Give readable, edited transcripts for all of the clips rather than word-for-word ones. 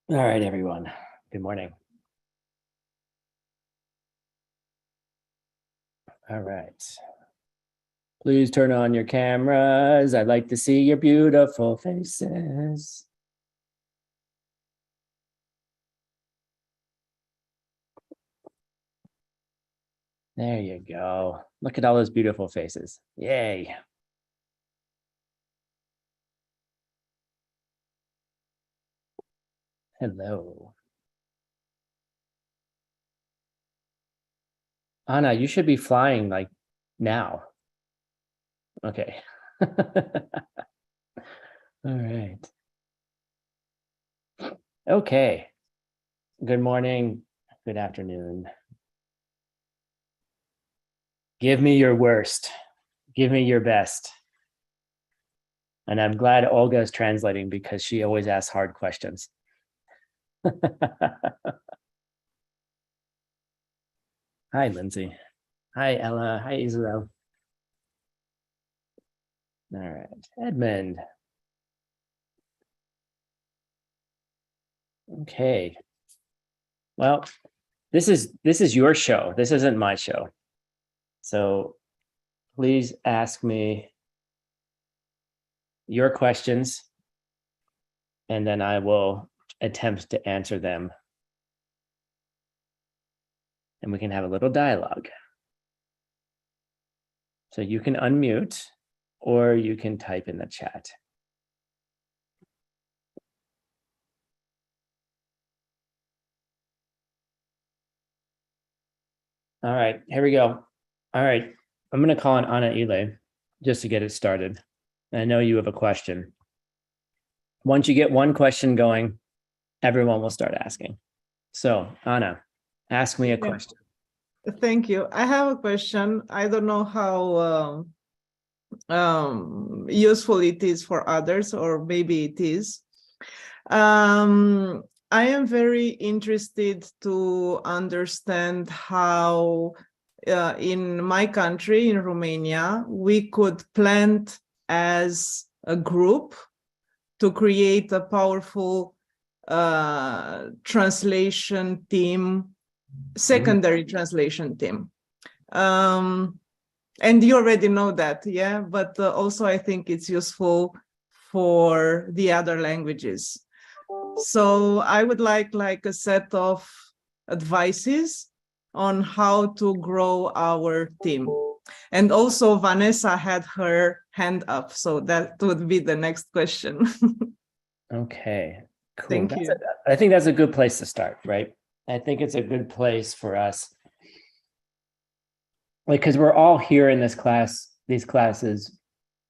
All right, everyone. Good morning. All right. Please turn on your cameras. I'd like to see your beautiful faces. There you go. Look at all those beautiful faces. Yay. Hello. Anna, you should be flying like now. Okay. All right. Okay. Good morning. Good afternoon. Give me your worst. Give me your best. And I'm glad Olga is translating because she always asks hard questions. Hi, Lindsay. Hi, Ella. Hi, Israel. All right, Edmund. Okay. Well, this is your show. This isn't my show. So please ask me your questions, and then I will attempt to answer them. And we can have a little dialogue. So you can unmute or you can type in the chat. All right, here we go. All right, I'm going to call on Oct11 just to get it started. I know you have a question. Once you get one question going, everyone will start asking. So, Anna, ask me a question. Thank you. I have a question. I don't know how useful it is for others, or maybe it is. I am very interested to understand how in my country, in Romania, we could plant as a group to create a powerful translation team, secondary translation team. And you already know that, yeah, but also I think it's useful for the other languages. So I would like a set of advices on how to grow our team. And also Vanessa had her hand up, so that would be the next question. Okay, cool. Thank you. I think that's a good place to start, right? I think it's a good place for us, like, because we're all here in this class, these classes,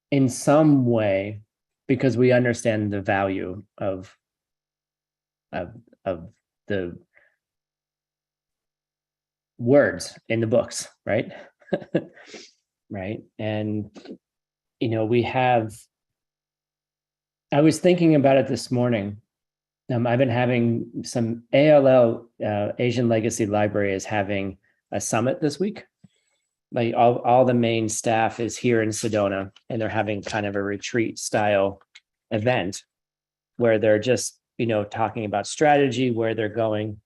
in some way, because we understand the value of the words in the books, right? Right. And we have, I was thinking about it this morning. I've been having some ALL, Asian Legacy Library is having a summit this week. Like all the main staff is here in Sedona, and they're having kind of a retreat style event where they're just, talking about strategy, where they're going,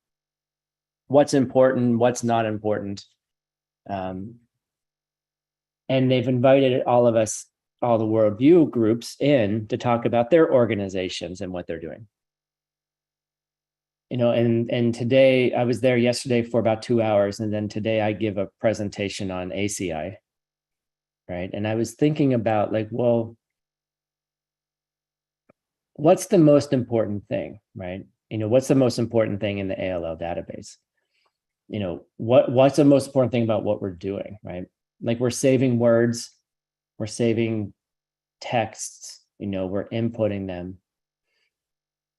what's important, what's not important. And they've invited all of us, all the worldview groups in to talk about their organizations and what they're doing. And today I was there yesterday for about 2 hours, and then today I give a presentation on ACI, right? And I was thinking about, like, well, what's the most important thing, right? What's the most important thing in the ALL database? What's the most important thing about what we're doing, right? Like, we're saving words, we're saving texts, we're inputting them,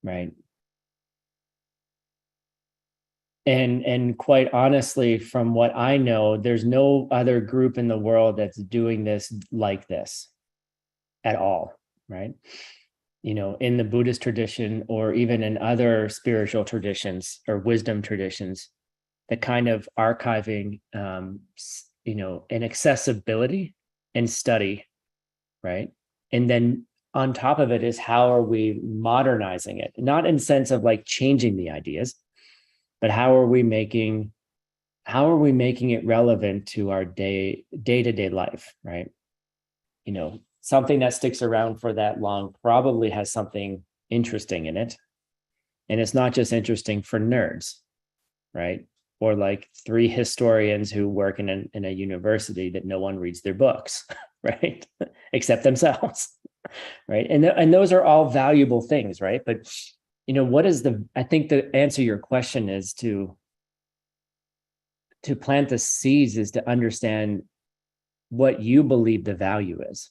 right? And quite honestly, from what I know, there's no other group in the world that's doing this like this at all, right? In the Buddhist tradition, or even in other spiritual traditions or wisdom traditions, the kind of archiving, and accessibility and study, right? And then on top of it is how are we modernizing it? Not in sense of like changing the ideas, but how are we making it relevant to our day-to-day life, right? You know, something that sticks around for that long probably has something interesting in it. And it's not just interesting for nerds, right? Or like 3 historians who work in a university that no one reads their books, right? Except themselves, right? And those are all valuable things, right? But you know, I think the answer to your question is to plant the seeds is to understand what you believe the value is,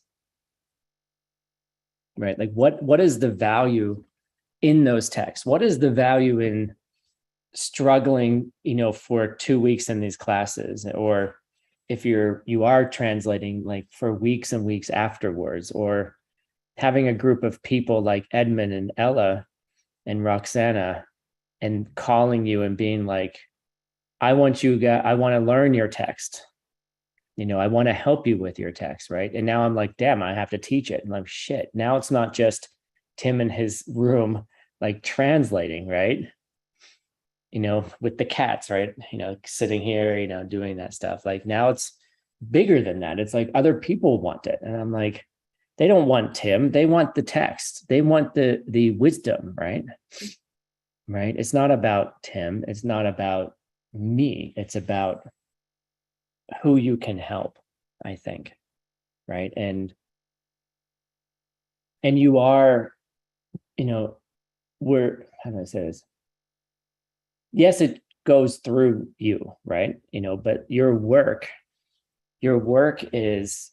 right? Like what is the value in those texts? What is the value in struggling, you know, for 2 weeks in these classes, or if you are translating like for weeks and weeks afterwards, or having a group of people like Edmund and Ella and Roxana and calling you and being like, I want to learn your text. You know, I want to help you with your text, right? And now I'm like, damn, I have to teach it. And I'm shit. Now it's not just Tim in his room, like translating, right? You know, with the cats, right? You know, sitting here, you know, doing that stuff. Like now it's bigger than that. It's like other people want it. And I'm like, they don't want Tim. They want the text. They want the wisdom, right? Right. It's not about Tim. It's not about me. It's about who you can help, I think. Right. And you are, you know, how do I say this? Yes, it goes through you, right? You know, but your work is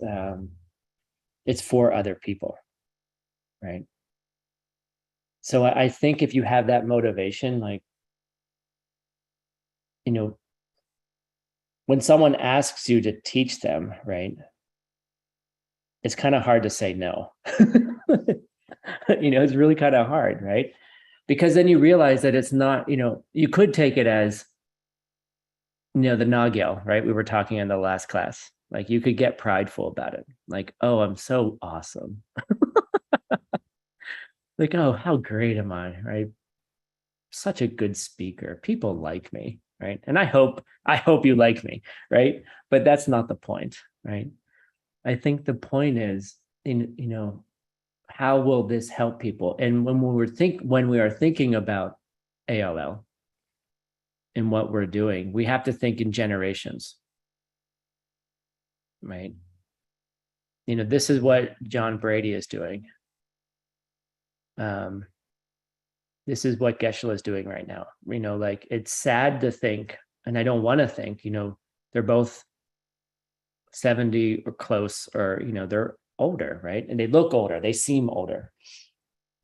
it's for other people, right? So I think if you have that motivation, like, you know, when someone asks you to teach them, right, it's kind of hard to say no. You know, it's really kind of hard, right? Because then you realize that it's not, you know, you could take it as, you know, the Nagel, right? We were talking in the last class. Like you could get prideful about it. Like, oh, I'm so awesome. Like, oh, how great am I, right? Such a good speaker. People like me, right? And I hope you like me, right? But that's not the point, right? I think the point is in, you know, how will this help people? And when we are thinking about ALL and what we're doing, we have to think in generations, right? You know, this is what John Brady is doing. This is what Geshe is doing right now. You know, like it's sad to think, and I don't want to think, you know, they're both 70 or close, or, you know, they're older, right? And they look older, they seem older,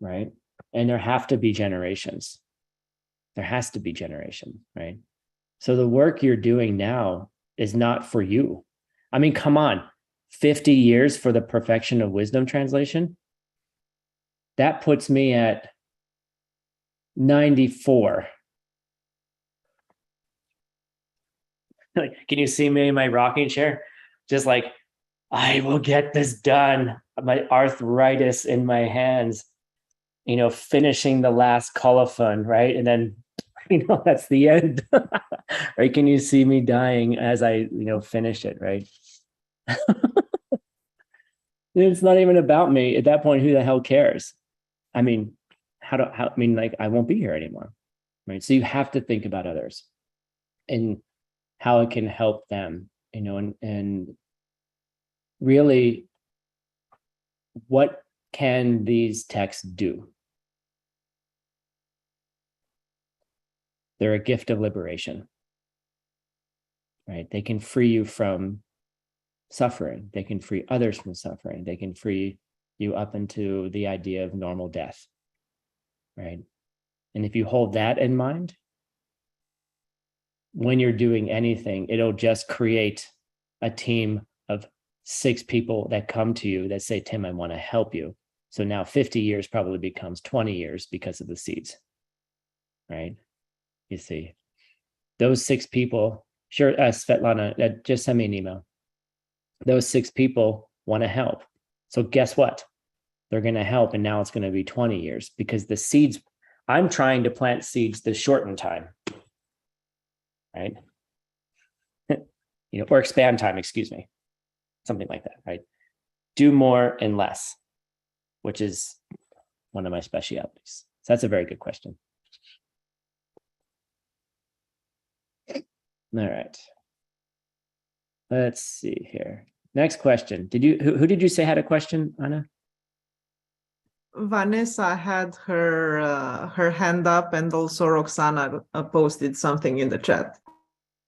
right? And there have to be generations. There has to be generation, right? So the work you're doing now is not for you. I mean, come on, 50 years for the perfection of wisdom translation. That puts me at 94. Can you see me in my rocking chair? Just like, I will get this done. My arthritis in my hands, you know, finishing the last colophon, right? And then, you know, that's the end. Right? Can you see me dying as I, you know, finish it, right? It's not even about me. At that point, who the hell cares? I mean, I mean, like, I won't be here anymore, right? So you have to think about others and how it can help them, you know, and really, what can these texts do? They're a gift of liberation, right? They can free you from suffering. They can free others from suffering. They can free you up into the idea of normal death, right? And if you hold that in mind, when you're doing anything, it'll just create a team of 6 people that come to you that say, Tim, I want to help you. So now 50 years probably becomes 20 years because of the seeds, right? You see, those 6 people, sure, Svetlana, just send me an email. Those 6 people want to help. So guess what? they're going to help. And now it's going to be 20 years because the seeds, I'm trying to plant seeds to shorten time, right? Or expand time, excuse me, something like that, right? Do more and less, which is one of my specialties. So that's a very good question. All right. Let's see here. Next question. Who did you say had a question, Anna? Vanessa had her hand up, and also Roxana posted something in the chat.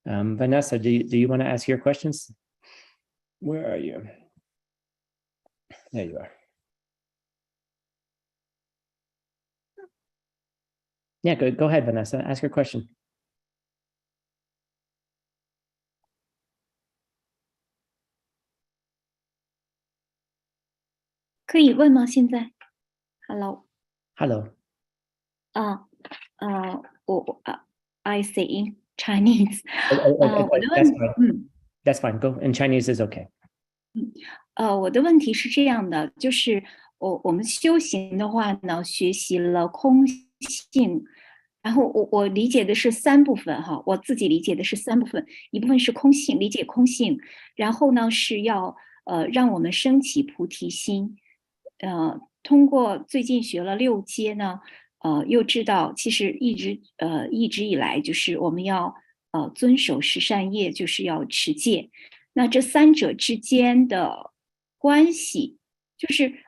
Vanessa, do you want to ask your questions? Where are you? There you are. Yeah, go ahead, Vanessa. Ask your question. Hello. Hello. I say in Chinese. That's fine. Go in Chinese is okay. 我的问题是这样的，就是我们修行的话呢，学习了空性，然后我理解的是三部分哈，我自己理解的是三部分，一部分是空性，理解空性，然后呢是要让我们升起菩提心，通过最近学了6阶呢，又知道其实一直以来就是我们要遵守十善业，就是要持戒。那这三者之间的关系，就是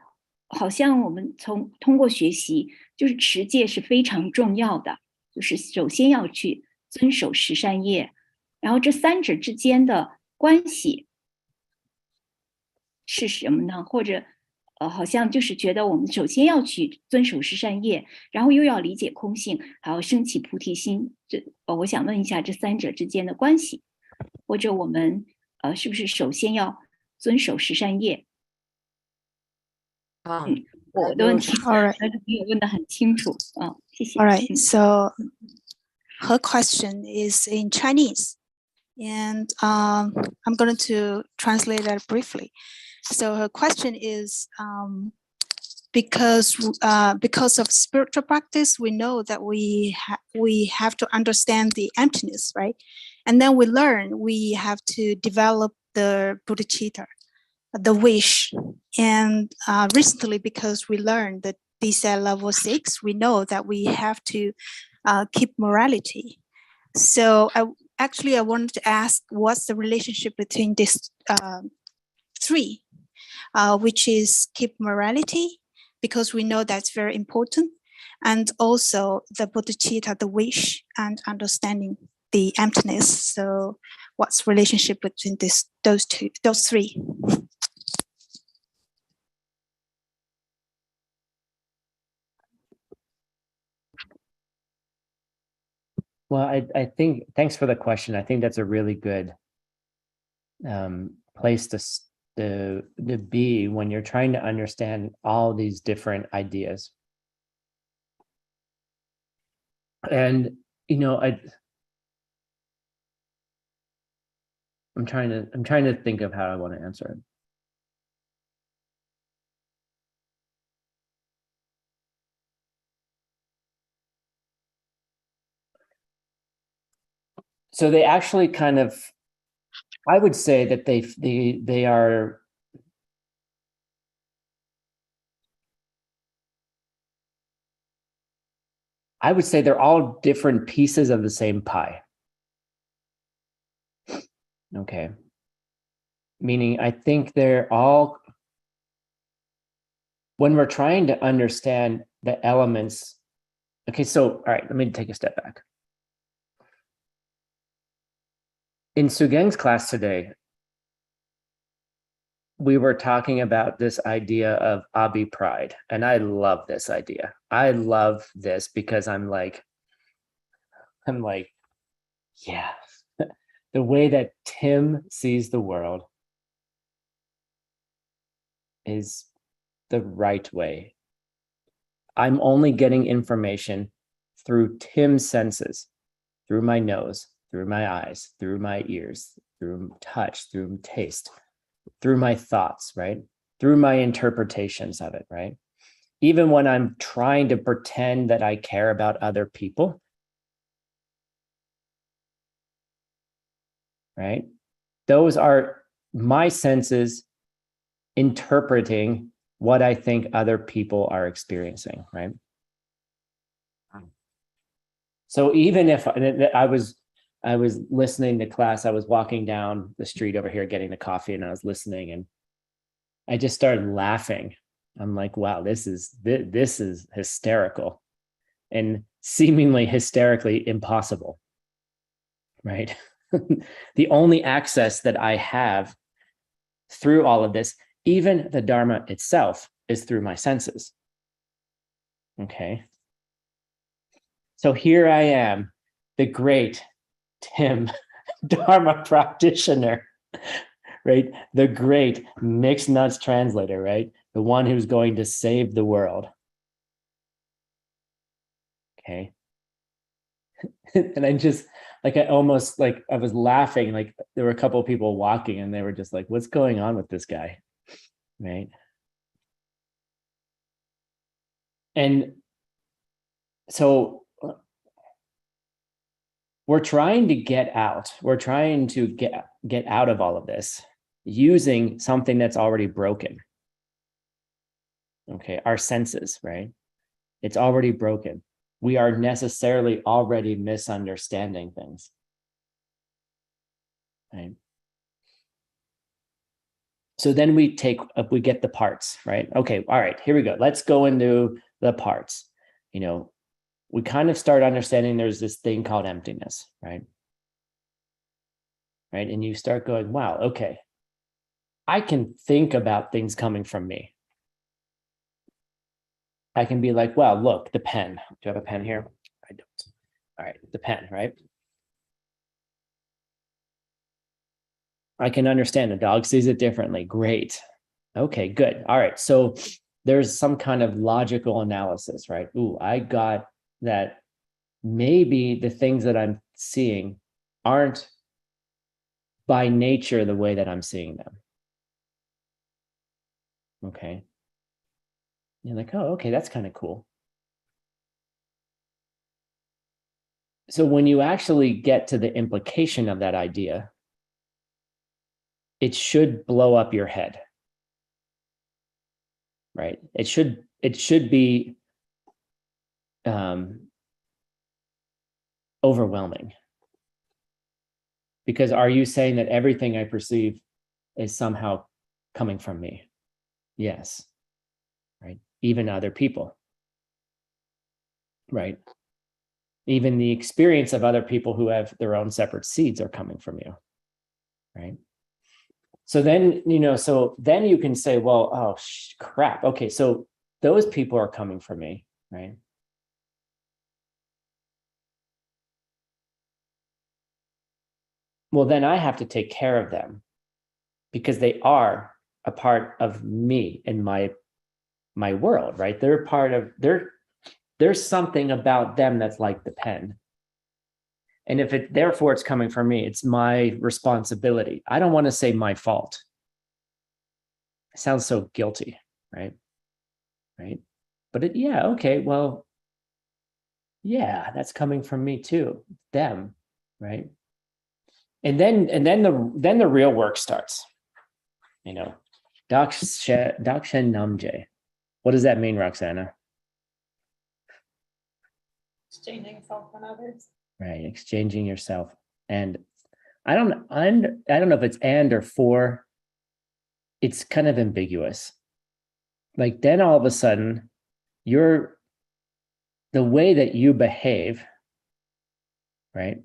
好像我们通过学习，就是持戒是非常重要的，就是首先要去遵守十善业，然后这三者之间的关系是什么呢？或者好像就是觉得我们首先要去遵守十善业，然后又要理解空性，还要升起菩提心。我想问一下这三者之间的关系，或者我们是不是首先要遵守十善业？我的问题但是没有问得很清楚谢谢。All right, so her question is in Chinese, and I'm going to translate that briefly. So her question is, because of spiritual practice, we know that we have to understand the emptiness, right? And then we learn we have to develop the bodhicitta, the wish. And recently, because we learned that this at level 6, we know that we have to keep morality. So I wanted to ask, what's the relationship between these 3, which is keep morality, because we know that's very important, and also the bodhicitta, the wish, and understanding the emptiness. So what's the relationship between those 3? Well, I think, thanks for the question. I think that's a really good place to be when you're trying to understand all these different ideas. And I'm trying to think of how I want to answer it. So they actually kind of, I would say that they are, I would say they're all different pieces of the same pie. Okay. Meaning I think they're all, when we're trying to understand the elements. Okay, so, all right, let me take a step back. In Sugeng's class today, we were talking about this idea of Abi pride, and I love this idea. I love this because I'm like, yeah, the way that Tim sees the world is the right way. I'm only getting information through Tim's senses, through my nose, through my eyes, through my ears, through touch, through taste, through my thoughts, right? Through my interpretations of it, right? even when I'm trying to pretend that I care about other people, right? Those are my senses interpreting what I think other people are experiencing, right? So even if I was listening to class, I was walking down the street over here getting the coffee, and I was listening, and I just started laughing. I'm like, wow, this is hysterical and seemingly hysterically impossible, right? The only access that I have through all of this, even the Dharma itself, is through my senses. Okay. So here I am, the great Tim Dharma practitioner, right? The great mixed nuts translator, right? The one who's going to save the world. Okay. And I just, like, I almost, like, I was laughing, like there were a couple of people walking and they were just like, what's going on with this guy? Right. And so we're trying to get out. We're trying to get out of all of this using something that's already broken. Okay, our senses, right? It's already broken. We are necessarily already misunderstanding things. Right? So then we get the parts, right? Okay, all right, here we go. Let's go into the parts. You know, we kind of start understanding there's this thing called emptiness, right? Right, and you start going, wow, okay, I can think about things coming from me. I can be like, well, look, the pen. Do you have a pen here? I don't. All right, the pen, right? I can understand the dog sees it differently. Great. Okay, good. All right. So there's some kind of logical analysis, right? Ooh, I got that maybe the things that I'm seeing aren't by nature the way that I'm seeing them. Okay. You're like, oh, okay, that's kind of cool. So when you actually get to the implication of that idea, it should blow up your head, right? It should be overwhelming. Because are you saying that everything I perceive is somehow coming from me? Yes, right? Even other people, right? Even the experience of other people who have their own separate seeds are coming from you, right? So then, so then you can say, well, oh, crap. Okay, so those people are coming from me, right? Well, then I have to take care of them because they are a part of me and my world, right? They're part of, there's something about them that's like the pen. And if therefore it's coming from me, it's my responsibility. I don't want to say my fault. It sounds so guilty, right? Right. But yeah, okay, well, yeah, that's coming from me too, them, right? And then the real work starts, Dakshen Namje. What does that mean, Roxana? Exchanging self and others. Right, exchanging yourself. And I don't know if it's and or for. It's kind of ambiguous. Like then all of a sudden, the way that you behave, right?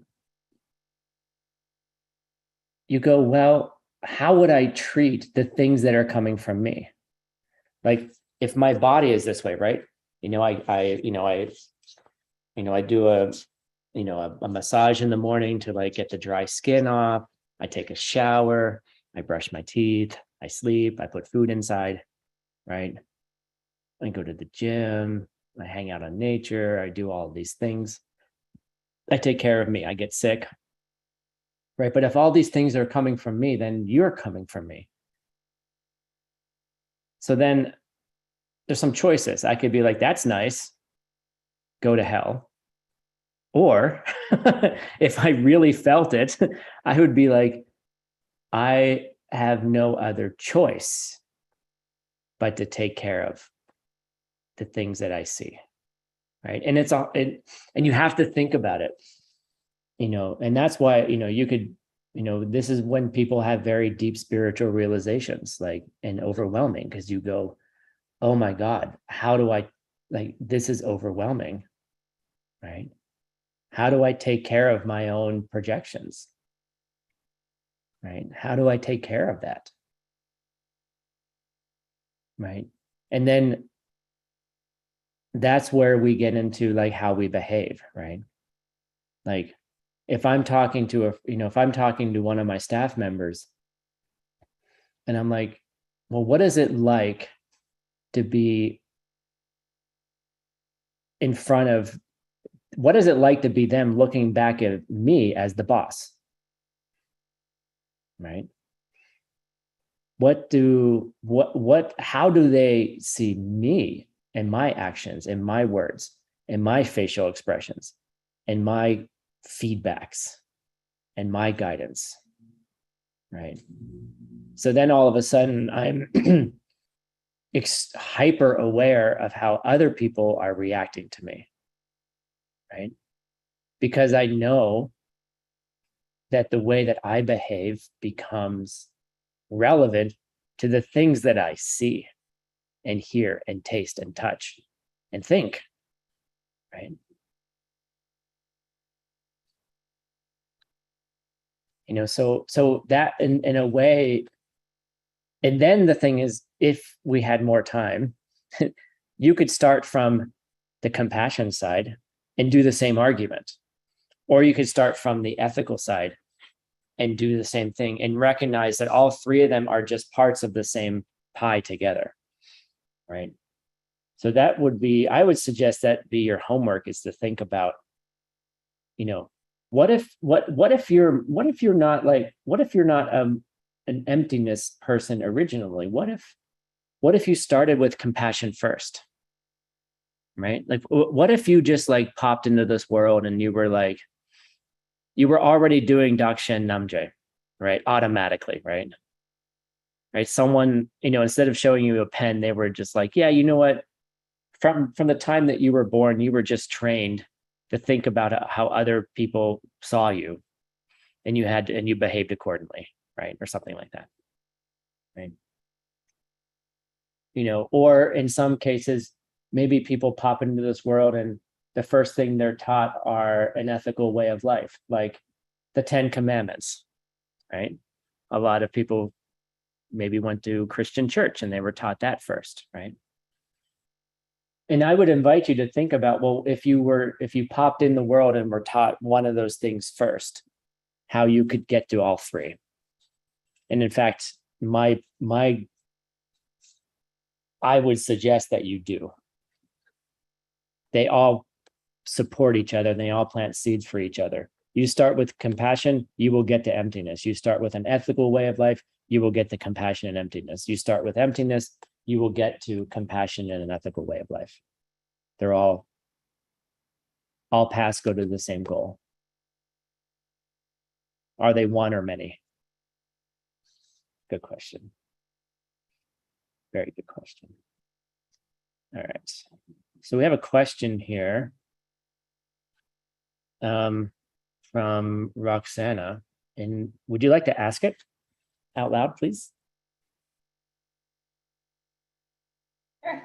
You go, well, how would I treat the things that are coming from me? Like if my body is this way, right? I do a massage in the morning to like get the dry skin off. I take a shower, I brush my teeth, I sleep, I put food inside, right? I go to the gym, I hang out in nature, I do all of these things. I take care of me, I get sick, right? But if all these things are coming from me, then you're coming from me. So then there's some choices. I could be like, that's nice, go to hell. Or if I really felt it, I would be like, I have no other choice but to take care of the things that I see. Right. And it's all, and you have to think about it, and that's why, you could, this is when people have very deep spiritual realizations, like, and overwhelming, because you go, oh my God, how do I, like, this is overwhelming, right? How do I take care of my own projections? Right? How do I take care of that? Right? And then that's where we get into like how we behave, right? Like if I'm talking to if I'm talking to one of my staff members and I'm like, well, what is it like to be in front of, what is it like to be them looking back at me as the boss? Right? How do they see me and my actions and my words and my facial expressions and my feedbacks and my guidance? Right? So then all of a sudden I'm hyper aware of how other people are reacting to me. Right? Because I know that the way that I behave becomes relevant to the things that I see and hear and taste and touch and think, right? So that in a way, and then the thing is, if we had more time, you could start from the compassion side and do the same argument, or you could start from the ethical side and do the same thing and recognize that all three of them are just parts of the same pie together, right? So that would be, I would suggest that be your homework, is to think about, what if you're not an emptiness person originally? What if you started with compassion first, right? Like, what if you just like popped into this world and you were already doing Dakshin Namje, right? Automatically, right? Right. Someone, instead of showing you a pen, they were just like, yeah, you know what? From the time that you were born, you were just trained to think about how other people saw you, and you behaved accordingly, right? Or something like that. Right. Or in some cases, maybe people pop into this world and the first thing they're taught are an ethical way of life, like the 10 Commandments, right? A lot of people maybe went to Christian church and they were taught that first, right? And I would invite you to think about, well, if you popped in the world and were taught one of those things first, how you could get to all three. And in fact, I would suggest that you do. They all support each other. They all plant seeds for each other. You start with compassion, you will get to emptiness. You start with an ethical way of life, you will get to compassion and emptiness. You start with emptiness, you will get to compassion and an ethical way of life. They're all paths go to the same goal. Are they one or many? Good question. Very good question. All right. So we have a question here from Roxana. And would you like to ask it out loud, please? Sure.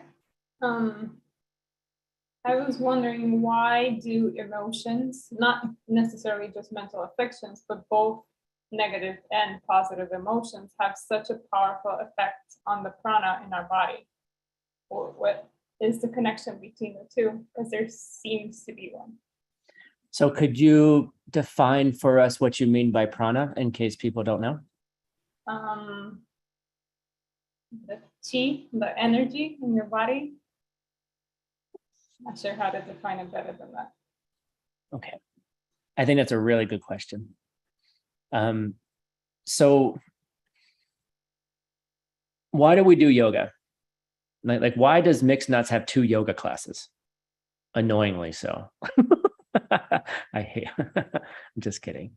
I was wondering, why do emotions, not necessarily just mental afflictions, but both negative and positive emotions, have such a powerful effect on the prana in our body? Or what is the connection between the two? Because there seems to be one. So could you define for us what you mean by prana, in case people don't know? The chi, the energy in your body. Not sure how to define it better than that. Okay. I think that's a really good question. So why do we do yoga? Like why does Mixed Nuts have 2 yoga classes? Annoyingly so. I hate, I'm just kidding.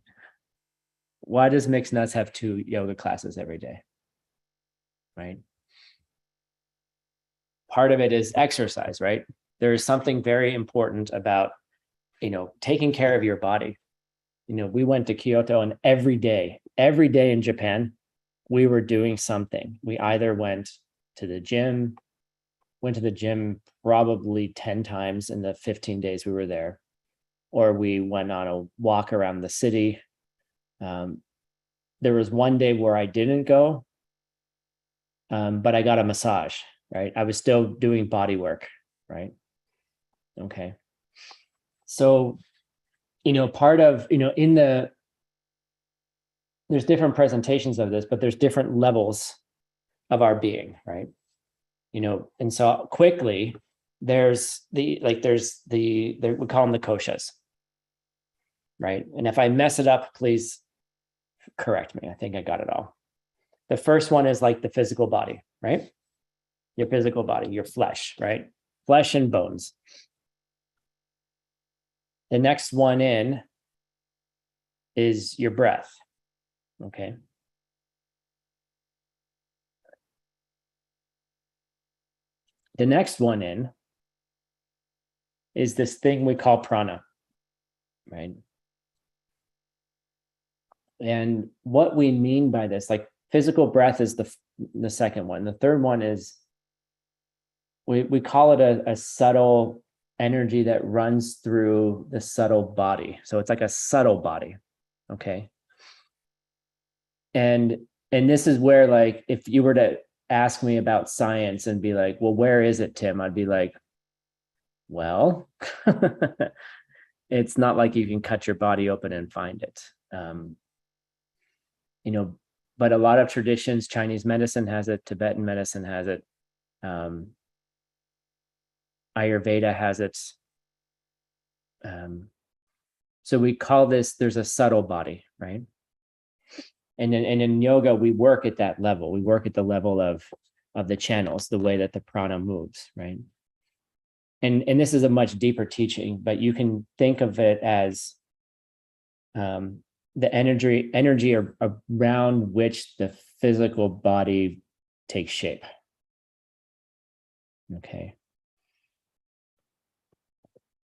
Why does Mixed Nuts have 2 yoga classes every day? Right? Part of it is exercise, right? There is something very important about, taking care of your body. We went to Kyoto, and every day in Japan, we were doing something. We either went to the gym probably 10 times in the 15 days we were there, or we went on a walk around the city. There was one day where I didn't go, but I got a massage, right? I was still doing body work, right? Okay. So, part of, there's different presentations of this, but there's different levels of our being, right? And so quickly, we call them the koshas, right? And if I mess it up, please correct me. I think I got it all. The first one is like the physical body, right? Your physical body, your flesh, right? Flesh and bones. The next one in is your breath, okay? The next one in is this thing we call prana, right? And what we mean by this, like physical breath is the second one. The third one is, we call it a subtle energy that runs through the subtle body. So it's like a subtle body, okay? And this is where, like, if you were to ask me about science and be like, well, where is it, Tim? I'd be like, well, it's not like you can cut your body open and find it. But a lot of traditions, Chinese medicine has it, Tibetan medicine has it, Ayurveda has it. So we call this, there's a subtle body, right? And in yoga, we work at that level. We work at the level of the channels, the way that the prana moves, right? And this is a much deeper teaching, but you can think of it as the energy around which the physical body takes shape. Okay.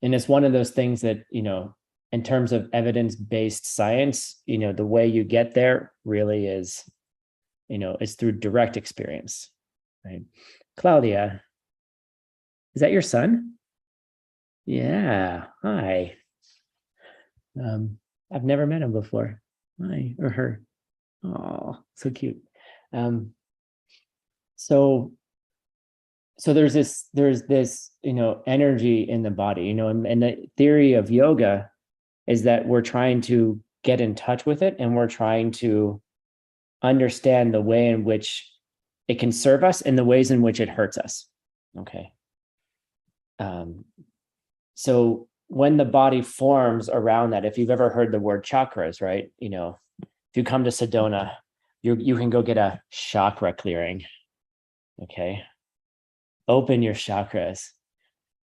And it's one of those things that, in terms of evidence-based science, the way you get there really is, is through direct experience, right? Claudia, is that your son? Yeah, hi. I've never met him before. Hi, or her. Oh, so cute. So there's this, energy in the body, and the theory of yoga is that we're trying to get in touch with it, and we're trying to understand the way in which it can serve us and the ways in which it hurts us. Okay. So when the body forms around that, if you've ever heard the word chakras, right? If you come to Sedona, you can go get a chakra clearing. Okay. Open your chakras,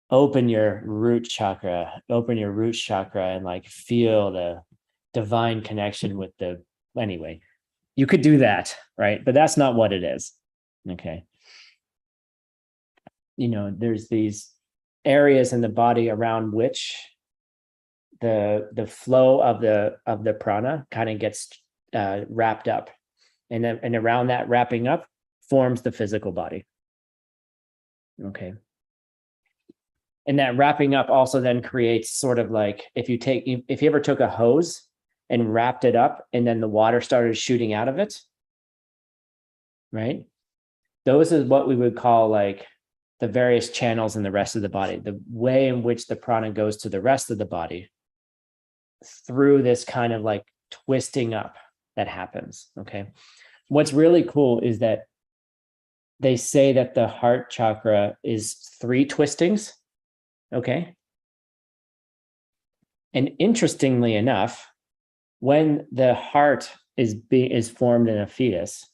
open your root chakra, and like feel the divine connection with anyway, you could do that, right? But that's not what it is. Okay. There's these areas in the body around which the flow of the prana kind of gets wrapped up, and around that wrapping up forms the physical body. Okay. And that wrapping up also then creates sort of like, if you ever took a hose and wrapped it up and then the water started shooting out of it, right? Those is what we would call like the various channels in the rest of the body, the way in which the prana goes to the rest of the body through this kind of like twisting up that happens. Okay. What's really cool is that they say that the heart chakra is 3 twistings. Okay. And interestingly enough, when the heart is formed in a fetus,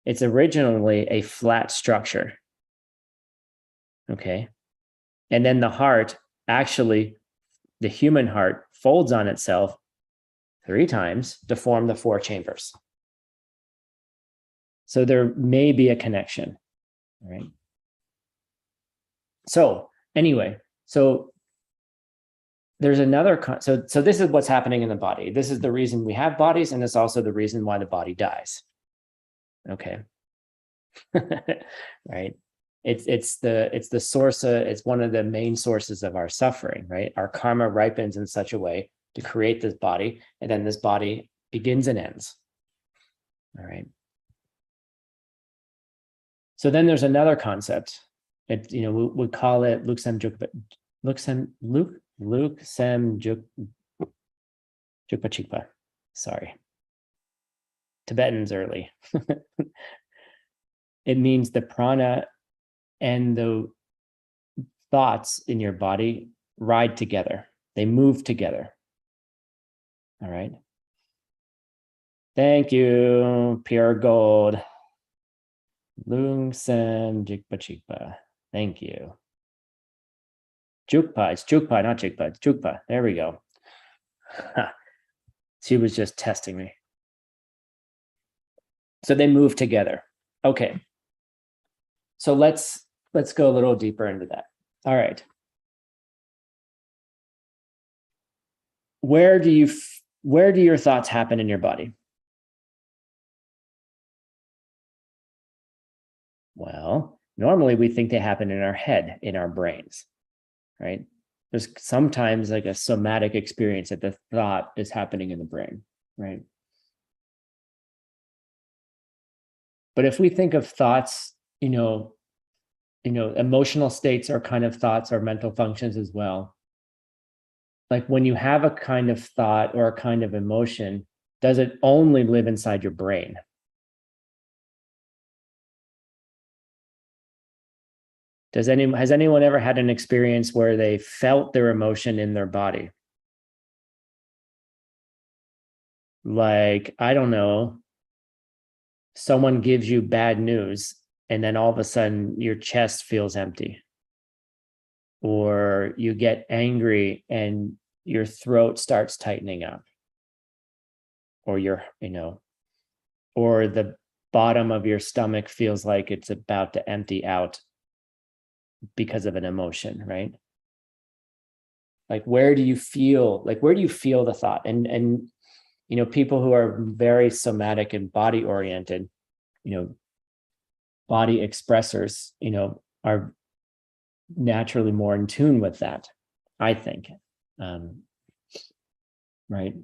it's originally a flat structure. Okay. And then the heart, actually, the human heart folds on itself 3 times to form the 4 chambers. So there may be a connection, right? So anyway, so there's another, so this is what's happening in the body. This is the reason we have bodies, and it's also the reason why the body dies. Okay. Right. It's the source, it's one of the main sources of our suffering, right? Our karma ripens in such a way to create this body, and then this body begins and ends. All right. So then there's another concept. We call it Luksem Jukpa Chikpa. Sorry. Tibetan's early. It means the prana and the thoughts in your body ride together. They move together. All right. Thank you, pure gold. Luksem Jukpa Chikpa. Thank you. Jukpa, it's Jukpa, not Jikpa, it's Jukpa. There we go. She was just testing me. So they move together. Okay. So let's go a little deeper into that. All right. Where do your thoughts happen in your body? Well, normally we think they happen in our head, in our brains, right? There's sometimes like a somatic experience that the thought is happening in the brain, right? But if we think of thoughts, emotional states are kind of thoughts or mental functions as well. Like when you have a kind of thought or a kind of emotion, does it only live inside your brain? Has anyone ever had an experience where they felt their emotion in their body? Like, I don't know, someone gives you bad news and then all of a sudden your chest feels empty. Or you get angry and your throat starts tightening up. Or or the bottom of your stomach feels like it's about to empty out because of an emotion, right? Like where do you feel the thought? And people who are very somatic and body oriented, body expressors, are naturally more in tune with that, I think. Right.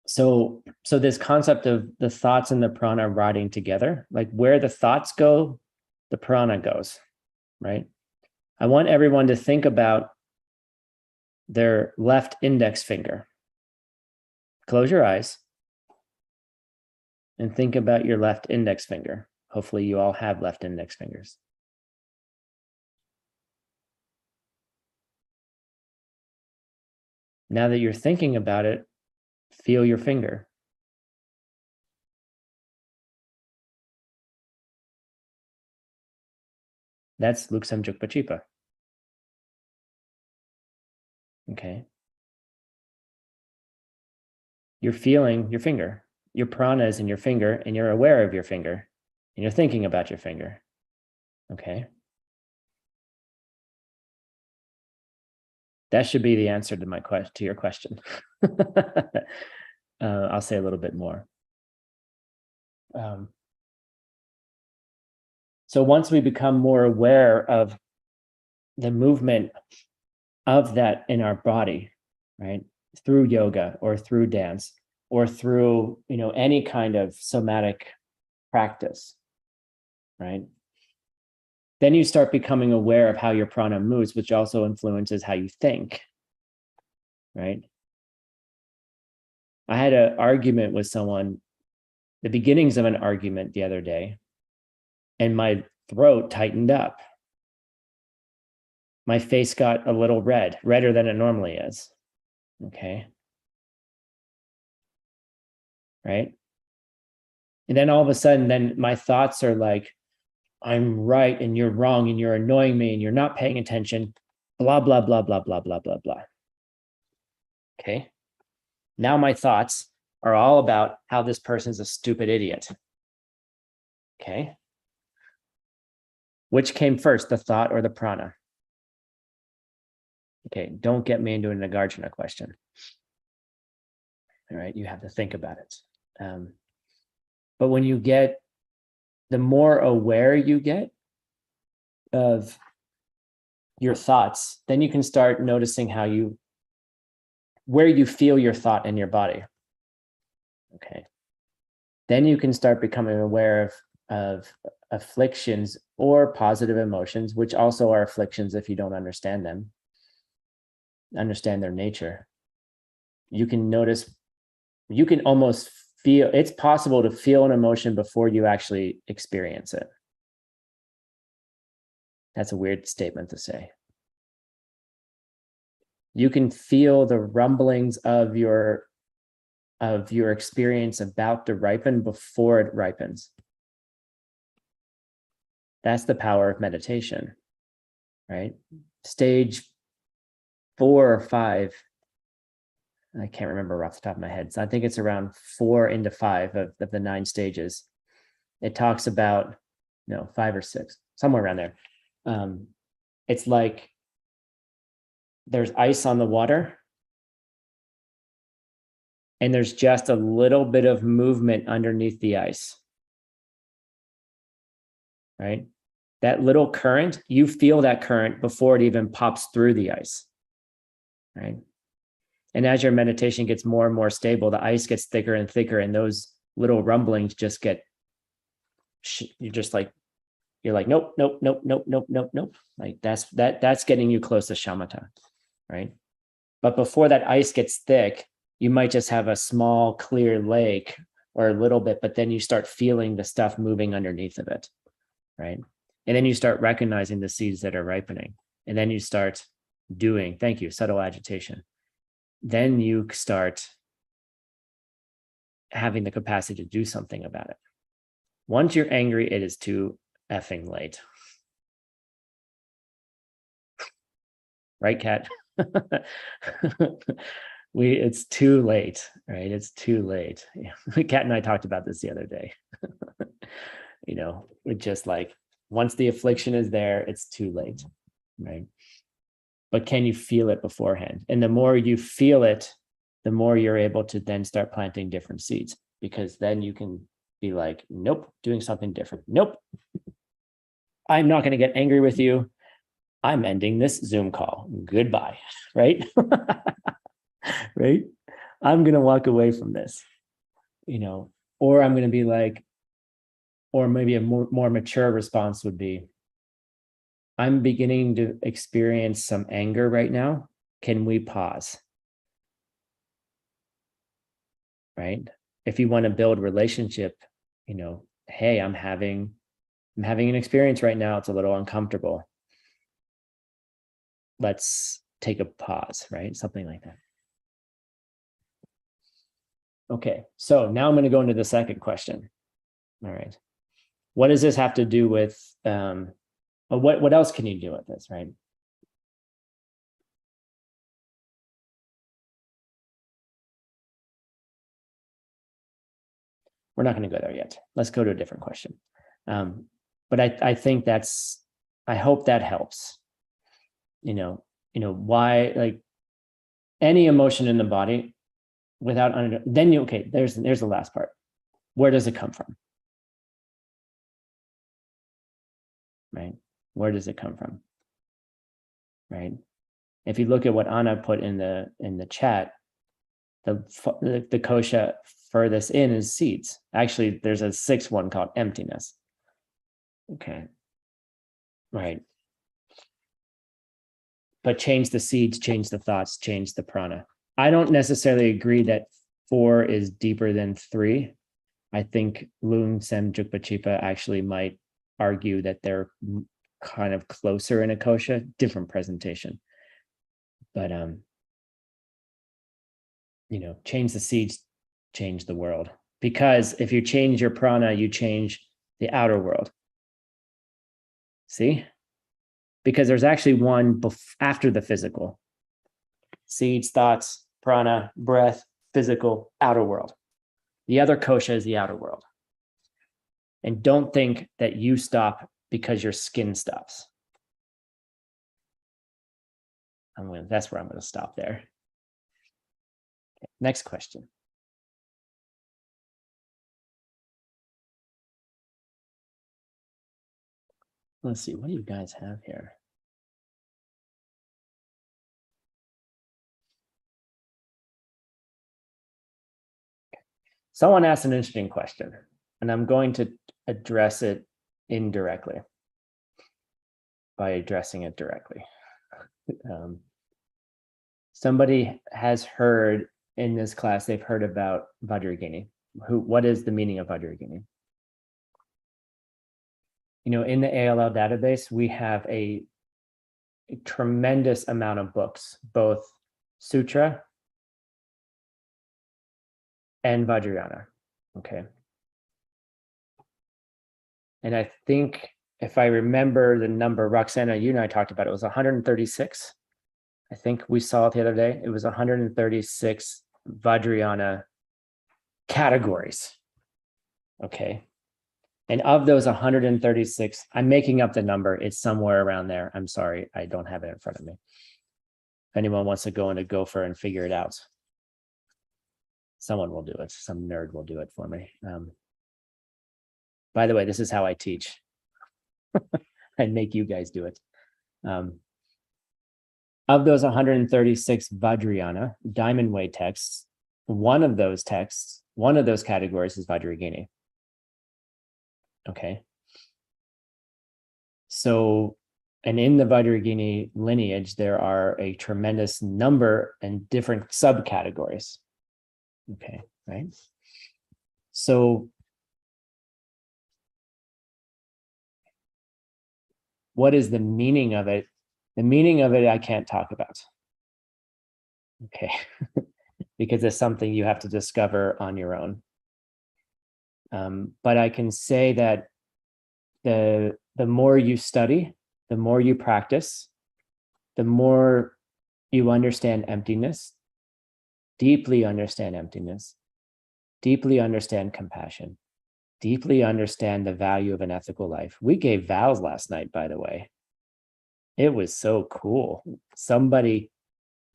So this concept of the thoughts and the prana riding together, like where the thoughts go, the prana goes, right? I want everyone to think about their left index finger. Close your eyes and think about your left index finger. Hopefully you all have left index fingers. Now that you're thinking about it, feel your finger. That's Luksem Jukpa Chipa. Okay. You're feeling your finger. Your prana is in your finger, and you're aware of your finger, and you're thinking about your finger. Okay. That should be the answer to your question. I'll say a little bit more. So once we become more aware of the movement of that in our body, right, through yoga or through dance or through any kind of somatic practice, right, then you start becoming aware of how your prana moves, which also influences how you think, right? I had an argument with someone, the beginnings of an argument the other day, and my throat tightened up. My face got a little red, redder than it normally is. Okay. Right. And then all of a sudden, then my thoughts are like, I'm right and you're wrong and you're annoying me and you're not paying attention, blah, blah, blah, blah, blah, blah, blah, blah. Okay. Now my thoughts are all about how this person's a stupid idiot. Okay. Which came first, the thought or the prana? Okay, don't get me into a Nagarjuna question. All right, you have to think about it. But when you get, the more aware you get of your thoughts, then you can start noticing where you feel your thought in your body. Okay. Then you can start becoming aware of afflictions or positive emotions, which also are afflictions if you don't understand them, understand their nature. You can notice, you can almost feel, it's possible to feel an emotion before you actually experience it. That's a weird statement to say. You can feel the rumblings of your experience about to ripen before it ripens. That's the power of meditation, right? Stage 4 or 5, I can't remember off the top of my head. So I think it's around 4 into 5 of the 9 stages. It talks about, 5 or 6, somewhere around there. It's like there's ice on the water and there's just a little bit of movement underneath the ice, right? That little current, you feel that current before it even pops through the ice, right? And as your meditation gets more and more stable, the ice gets thicker and thicker, and those little rumblings just get, you're like, nope, nope, nope, nope, nope, nope, nope. Like that's getting you close to shamatha, right? But before that ice gets thick, you might just have a small clear lake or a little bit, but then you start feeling the stuff moving underneath of it, right? And then you start recognizing the seeds that are ripening. And then you start doing, thank you, subtle agitation. Then you start having the capacity to do something about it. Once you're angry, it is too effing late. Right, Kat? It's too late, right? It's too late. Kat and I talked about this the other day. It's just like, once the affliction is there, it's too late, right? But can you feel it beforehand? And the more you feel it, the more you're able to then start planting different seeds, because then you can be like, nope, doing something different. Nope, I'm not going to get angry with you. I'm ending this Zoom call. Goodbye, right? Right? I'm going to walk away from this, or I'm going to be like, or maybe a more mature response would be, I'm beginning to experience some anger right now. Can we pause? Right? If you want to build relationship, hey, I'm having an experience right now. It's a little uncomfortable. Let's take a pause, right? Something like that. Okay, so now I'm going to go into the second question. All right. What does this have to do with, what else can you do with this, right? We're not going to go there yet. Let's go to a different question. But I think I hope that helps. Why, like, any emotion in the body without, okay, there's the last part. Where does it come from? Right? Where does it come from? Right? If you look at what Anna put in the chat, the kosha furthest in is seeds. Actually, there's a 6th one called emptiness. Okay. Right. But change the seeds, change the thoughts, change the prana. I don't necessarily agree that 4 is deeper than 3. I think Lung Sem Jukpachipa actually might argue that they're kind of closer in a kosha, different presentation. But change the seeds, change the world. Because if you change your prana, you change the outer world. See? Because there's actually one after the physical. Seeds, thoughts, prana, breath, physical, outer world. The other kosha is the outer world. And don't think that you stop because your skin stops. That's where I'm going to stop there. Okay, next question. Let's see, what do you guys have here? Someone asked an interesting question, and I'm going to address it indirectly by addressing it directly. Somebody has heard in this class, they've heard about Vajrayogini. What is the meaning of Vajrayogini? You know, in the ALL database, we have a tremendous amount of books, both Sutra and Vajrayana, okay? And I think if I remember the number, Roxana, you and I talked about it, was 136. I think we saw it the other day. It was 136 Vajrayana categories, okay? And of those 136, I'm making up the number. It's somewhere around there. I'm sorry, I don't have it in front of me. If anyone wants to go into Gopher and figure it out, someone will do it. Some nerd will do it for me. By the way, this is how I teach. I make you guys do it. Of those 136 Vajrayana, diamond way texts, one of those categories is Vajrayogini. Okay. So, and in the Vajrayogini lineage, there are a tremendous number and different subcategories. Okay, right? So, what is the meaning of it? The meaning of it, I can't talk about. Okay, because it's something you have to discover on your own. But I can say that the more you study, the more you practice, the more you understand emptiness, deeply understand emptiness, deeply understand compassion, deeply understand the value of an ethical life. We gave vows last night, by the way. It was so cool.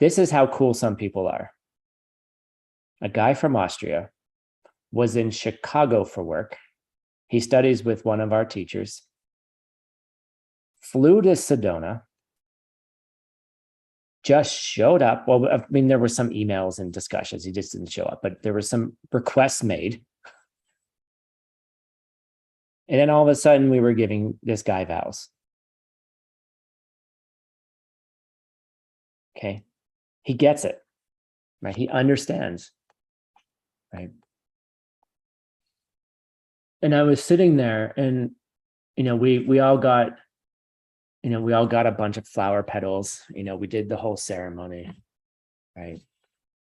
This is how cool some people are. A guy from Austria was in Chicago for work. He studies with one of our teachers, flew to Sedona, just showed up. Well, I mean, there were some emails and discussions. He just didn't show up, but there were some requests made. And then all of a sudden we were giving this guy vows. Okay. He gets it, right? He understands, right? And I was sitting there and, you know, we all got a bunch of flower petals. You know, we did the whole ceremony, right?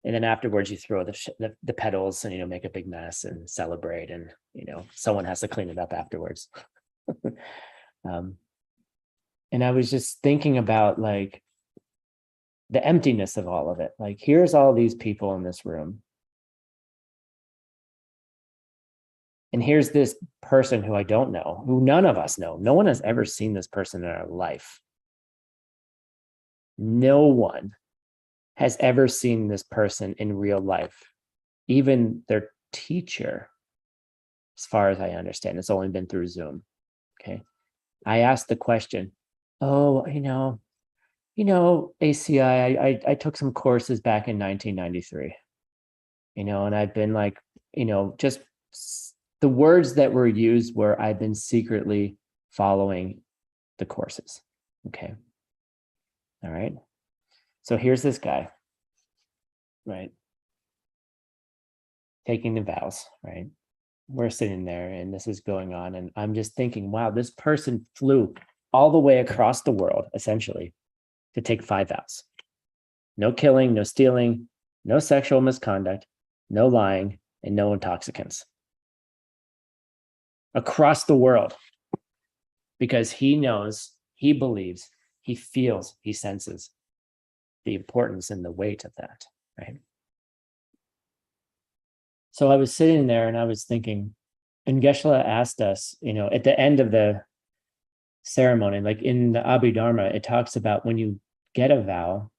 And then afterwards you throw the petals and, you know, make a big mess and celebrate. And, you know, someone has to clean it up afterwards. And I was just thinking about like the emptiness of all of it. Like, here's all these people in this room. And here's this person who I don't know, who none of us know. No one has ever seen this person in our life. No one has ever seen this person in real life. Even their teacher, as far as I understand, it's only been through Zoom. Okay. I asked the question, oh, you know, ACI, I took some courses back in 1993, you know, and I've been like, you know, just the words that were used were, I've been secretly following the courses. Okay. All right. So here's this guy, right? Taking the vows, right? We're sitting there and this is going on. And I'm just thinking, wow, this person flew all the way across the world, essentially, to take 5 vows. No killing, no stealing, no sexual misconduct, no lying, and no intoxicants. Across the world. because he knows, he believes, he feels, he senses the importance and the weight of that, right? So I was sitting there and I was thinking, and Geshe-la asked us, at the end of the ceremony, like in the Abhidharma, it talks about when you get a vow,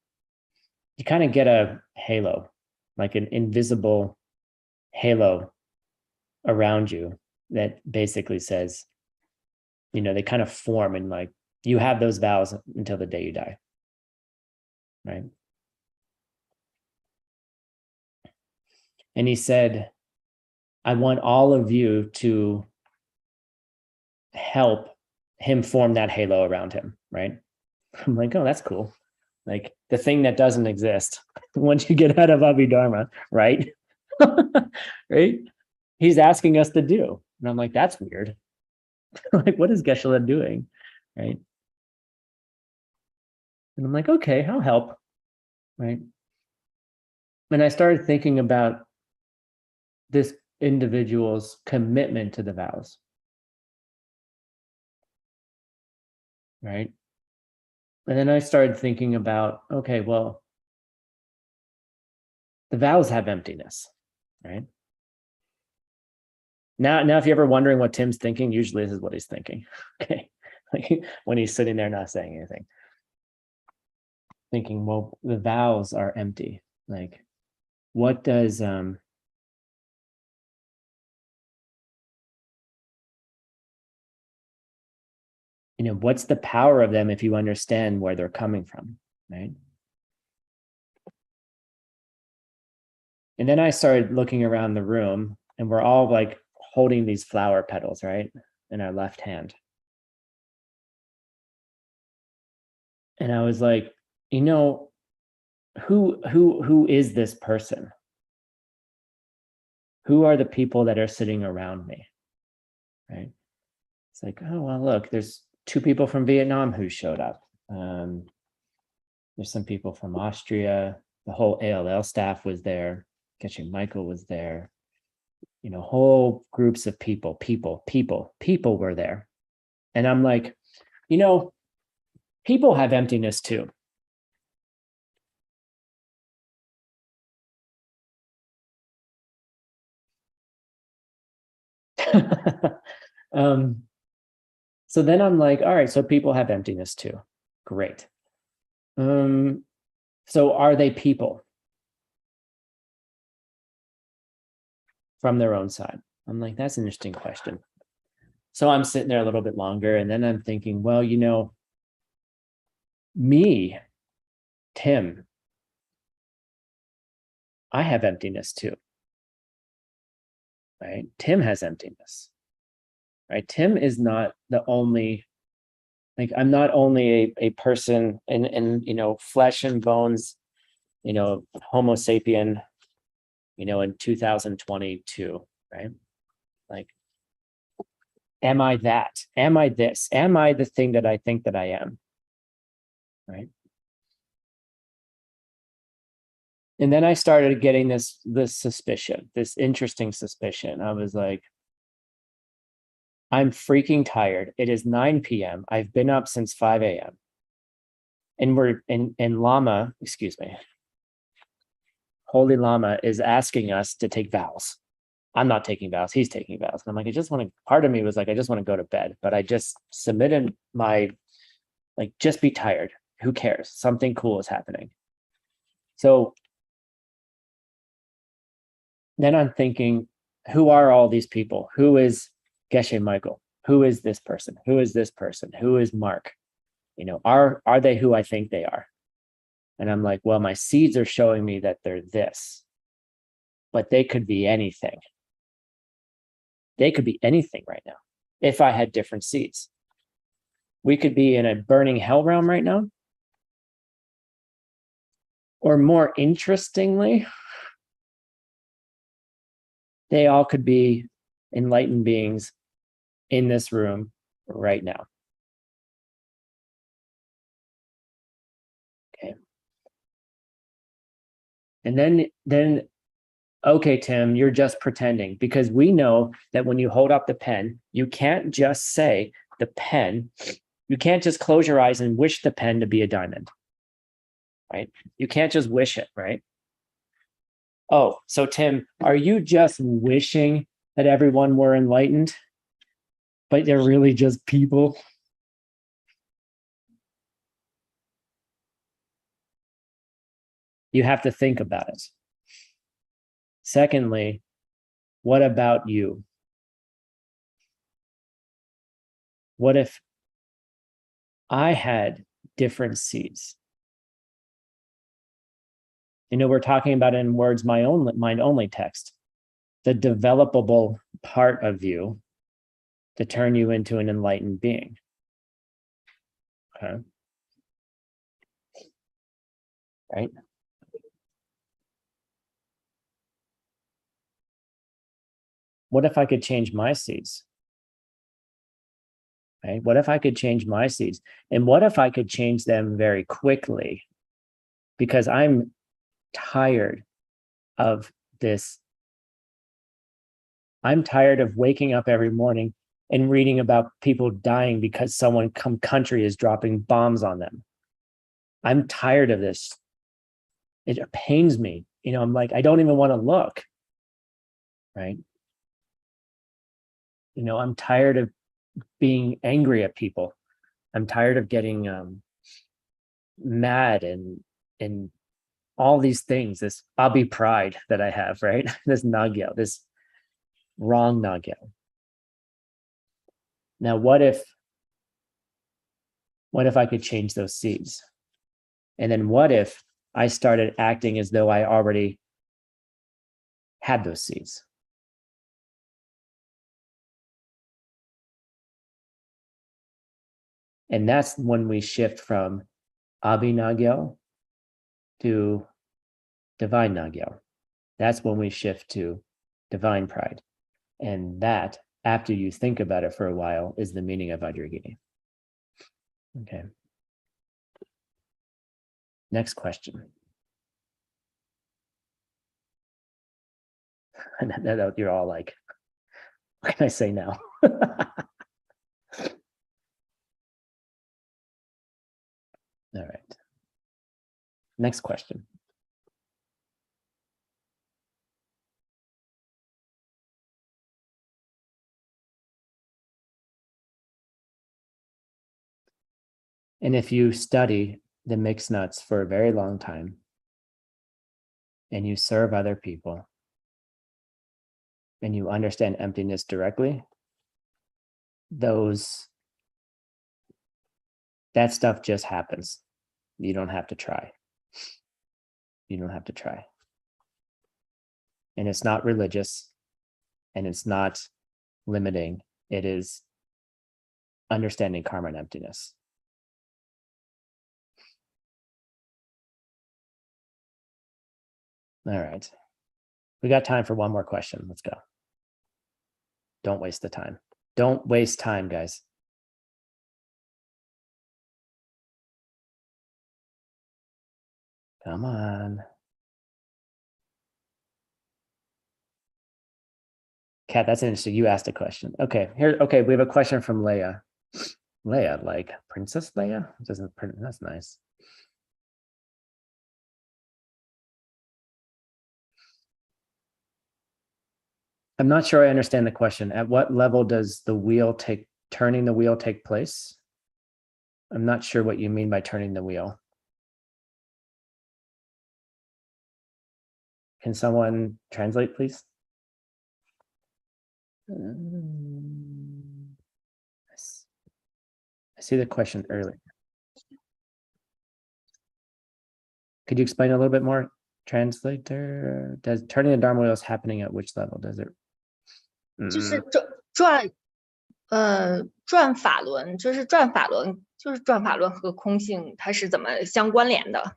you kind of get a halo, like an invisible halo around you that basically says, they kind of form, and like you have those vows until the day you die, right? And he said, I want all of you to help him form that halo around him, right? I'm like, oh, that's cool. Like the thing that doesn't exist once you get out of Abhidharma, right? Right? He's asking us to do. And I'm like, that's weird. Like, what is Geshe-la doing? Right? And I'm like, okay, I'll help. Right? And I started thinking about this individual's commitment to the vows. Right? And then I started thinking about, okay, well, the vows have emptiness, right? Now, if you're ever wondering what Tim's thinking, usually this is what he's thinking. Okay. Like when he's sitting there not saying anything. Thinking, well, the vows are empty. Like, what does what's the power of them if you understand where they're coming from, right? And then I started looking around the room, and we're all like holding these flower petals, right, in our left hand. And I was like, who is this person? Who are the people that are sitting around me, right? It's like, oh, well, look, there's 2 people from Vietnam who showed up. There's some people from Austria. The whole ALL staff was there. Geshe Michael was there. Whole groups of people were there. And I'm like, people have emptiness too. So then I'm like, all right, so people have emptiness too. Great. So are they people from their own side? I'm like, that's an interesting question. So I'm sitting there a little bit longer, and then I'm thinking, well, me, Tim, I have emptiness too, right? Tim has emptiness, right? Tim is not the only, like, I'm not only a person in flesh and bones, Homo sapien, in 2022, right? Like, am I that? Am I this? Am I the thing that I think that I am? Right? And then I started getting this suspicion, this interesting suspicion. I was like, I'm freaking tired. It is 9 p.m. I've been up since 5 a.m. And we're in Lama, excuse me, Holy Lama is asking us to take vows. I'm not taking vows, he's taking vows. And I'm like, part of me was like, I just want to go to bed, but I just submitted my, like, just be tired. Who cares? Something cool is happening. So then I'm thinking, who are all these people? Who is Geshe Michael? Who is this person? Who is this person? Who is Mark? Are they who I think they are? And I'm like, well, my seeds are showing me that they're this, but they could be anything. They could be anything right now if I had different seeds. We could be in a burning hell realm right now. Or more interestingly, they all could be enlightened beings in this room right now. Okay. And then, okay, Tim, you're just pretending, because we know that when you hold up the pen, you can't just say, the pen, you can't just close your eyes and wish the pen to be a diamond, right? You can't just wish it, right? Oh, so Tim, are you just wishing that everyone were enlightened, but they're really just people? You have to think about it. Secondly, what about you? What if I had different seeds? You know, we're talking about in words, mind only text, the developable part of you to turn you into an enlightened being. Okay. Right? What if I could change my seeds? Right? What if I could change my seeds? And what if I could change them very quickly? Because I'm tired of this. I'm tired of waking up every morning and reading about people dying because some country is dropping bombs on them. I'm tired of this. It pains me. You know, I'm like, I don't even want to look. Right? You know, I'm tired of being angry at people. I'm tired of getting mad and all these things, this Abi pride that I have, right? This Nagyo, this wrong Nagyo. Now, what if I could change those seeds? And then what if I started acting as though I already had those seeds? And that's when we shift from Abi Nagyo to divine Nagyo. That's when we shift to divine pride. And that, after you think about it for a while, is the meaning of Vajragini. Okay. Next question. And you're all like, what can I say now? All right. Next question. And if you study the mixed nuts for a very long time and you serve other people and you understand emptiness directly, that stuff just happens. You don't have to try. You don't have to try. And it's not religious and it's not limiting. It is understanding karma and emptiness. All right. We got time for one more question. Let's go. Don't waste the time. Don't waste time, guys. Come on. Kat, that's interesting. You asked a question. Okay, okay, we have a question from Leia. Leia, like Princess Leia? That's nice. I'm not sure I understand the question. At what level does turning the wheel take place? I'm not sure what you mean by turning the wheel. Can someone translate, please? I see the question earlier. Could you explain a little bit more, translator? Does turning the Dharma wheel is happening at which level? Does it? 就是转法轮，就是转法轮和空性它是怎么相关联的？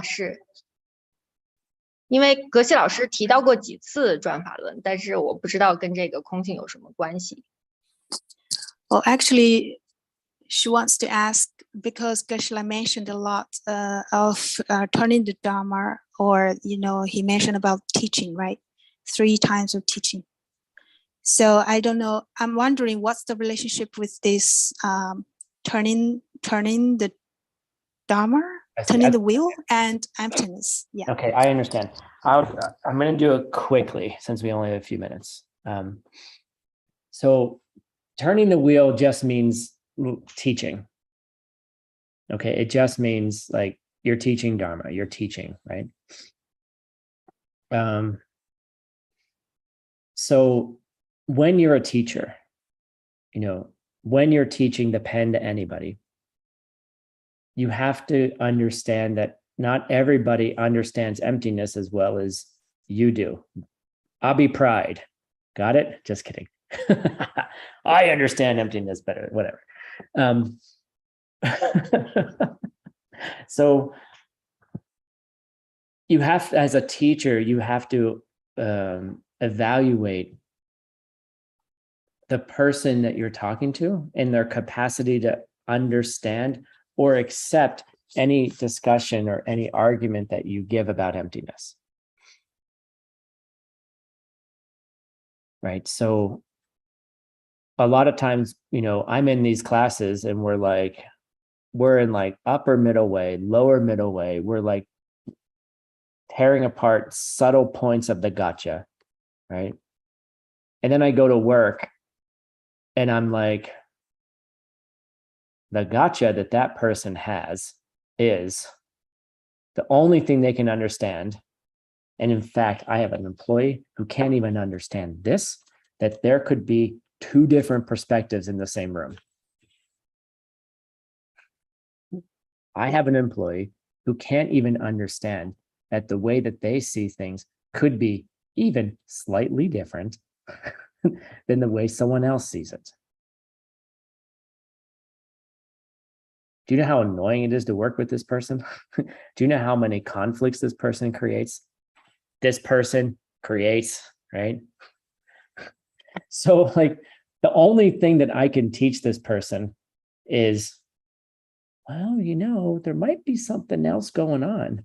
是。因为格西老师提到过几次转法轮，但是我不知道跟这个空性有什么关系。Well, actually, she wants to ask because Geshe-la mentioned a lot of turning the Dharma, or he mentioned about teaching, right? 3 times of teaching. So I don't know. I'm wondering what's the relationship with this turning the Dharma, I see. turning the wheel, and emptiness. Yeah. Okay, I understand. I'm going to do it quickly since we only have a few minutes. So turning the wheel just means teaching. Okay, it just means like you're teaching Dharma, you're teaching, right? So when you're a teacher, when you're teaching the pen to anybody, you have to understand that not everybody understands emptiness as well as you do. Abhi-pride. Got it? Just kidding. I understand emptiness better, whatever. So you have, as a teacher, you have to evaluate the person that you're talking to and their capacity to understand or accept any discussion or any argument that you give about emptiness. Right? So a lot of times, I'm in these classes and we're in like upper middle way, lower middle way. We're like tearing apart subtle points of the gotcha, right? And then I go to work and I'm like, the gotcha that person has is the only thing they can understand. And in fact, I have an employee who can't even understand this, that there could be 2 different perspectives in the same room. I have an employee who can't even understand that the way that they see things could be even slightly different than the way someone else sees it. Do you know how annoying it is to work with this person? Do you know how many conflicts this person creates? This person creates, right? So like the only thing that I can teach this person is, well, there might be something else going on.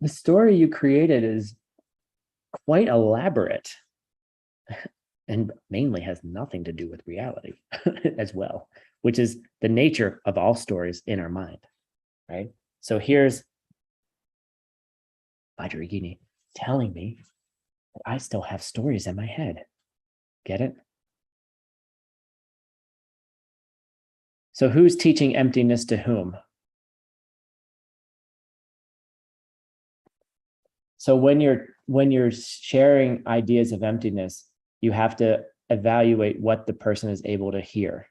The story you created is quite elaborate and mainly has nothing to do with reality as well, which is the nature of all stories in our mind, right? So here's Vajrayogini telling me that I still have stories in my head. Get it? So who's teaching emptiness to whom? So when you're sharing ideas of emptiness, you have to evaluate what the person is able to hear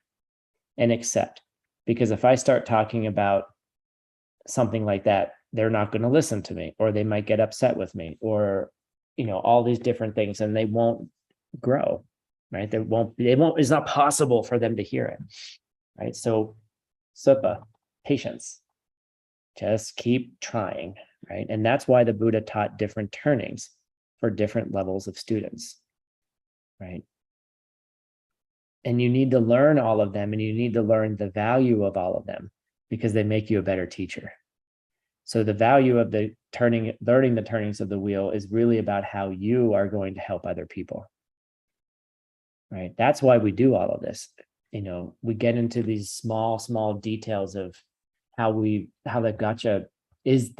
and accept. Because if I start talking about something like that, they're not going to listen to me, or they might get upset with me, or all these different things, and they won't grow, right? They won't, it's not possible for them to hear it, right? So Supa, patience, just keep trying, right? And that's why the Buddha taught different turnings for different levels of students, right? And you need to learn all of them, and you need to learn the value of all of them, because they make you a better teacher. So the value of the learning the turnings of the wheel is really about how you are going to help other people, right? That's why we do all of this. We get into these small details of how the gotcha is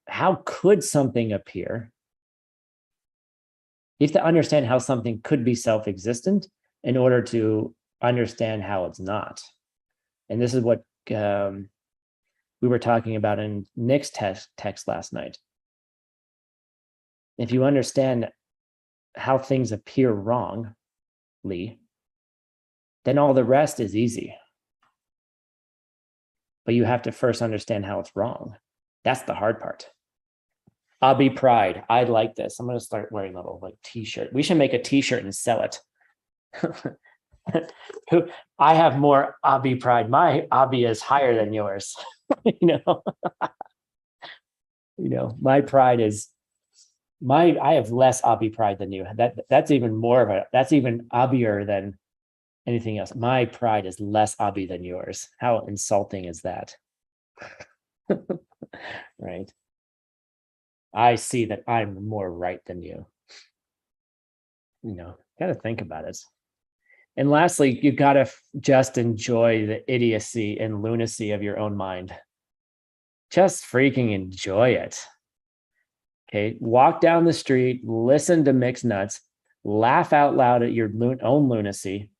how could something appear? You have to understand how something could be self-existent in order to understand how it's not. And this is what we were talking about in Nick's text last night. If you understand how things appear wrongly, then all the rest is easy. But you have to first understand how it's wrong. That's the hard part. Abhi-pride. I like this. I'm going to start wearing a little t-shirt. We should make a t-shirt and sell it. I have more Abhi-pride. My Abhi is higher than yours. My pride is I have less Abhi-pride than you. That's even more that's even Abhier than anything else. My pride is less Abhi than yours. How insulting is that? Right. I see that I'm more right than you. You know, got to think about it. And lastly, you got to just enjoy the idiocy and lunacy of your own mind. Just freaking enjoy it. Okay, walk down the street, listen to mixed nuts, laugh out loud at your own lunacy,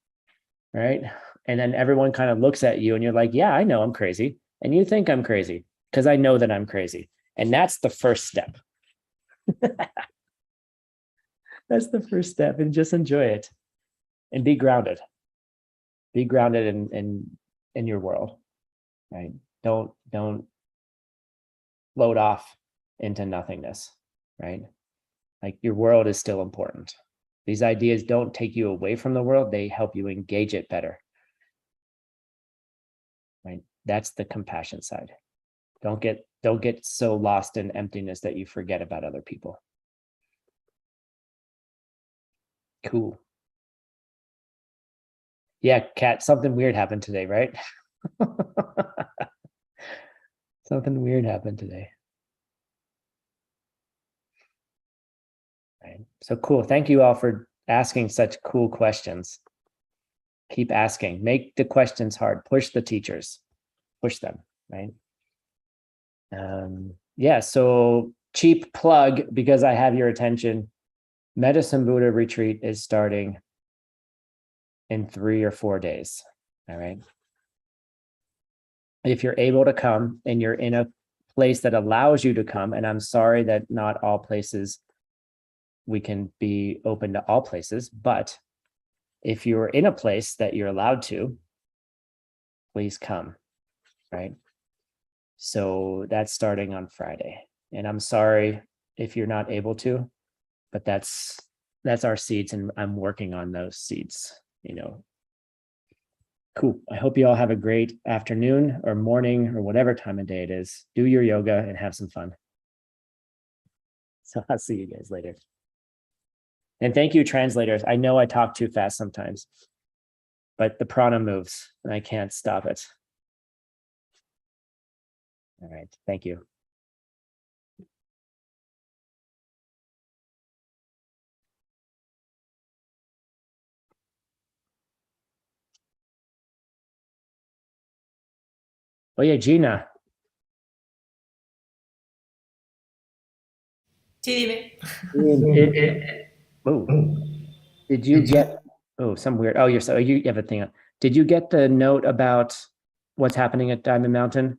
right? And then everyone kind of looks at you and you're like, yeah, I know I'm crazy. And you think I'm crazy because I know that I'm crazy. And that's the first step. That's the first step, and just enjoy it and be grounded. Be grounded in your world, right? Don't float off into nothingness, right? Like, your world is still important. These ideas don't take you away from the world, they help you engage it better. Right? That's the compassion side. Don't get so lost in emptiness that you forget about other people. Cool. Yeah, Kat, something weird happened today, right? Something weird happened today. Right. So cool. Thank you all for asking such cool questions. Keep asking. Make the questions hard. Push the teachers. Push them, right? Yeah, so cheap plug, because I have your attention. Medicine Buddha retreat is starting in 3 or 4 days. All right. If you're able to come and you're in a place that allows you to come, and I'm sorry that not all places we can be open to all places, but if you're in a place that you're allowed to, please come, right? So that's starting on Friday. And I'm sorry if you're not able to, but that's our seeds, and I'm working on those seeds, you know. Cool. I hope you all have a great afternoon or morning or whatever time of day it is. Do your yoga and have some fun. So I'll see you guys later. And thank you, translators. I know I talk too fast sometimes, but the prana moves and I can't stop it. All right. Thank you. Oh yeah, Gina. Sí, Oh, did you get? Oh, some weird. Oh, you have a thing on. Did you get the note about what's happening at Diamond Mountain?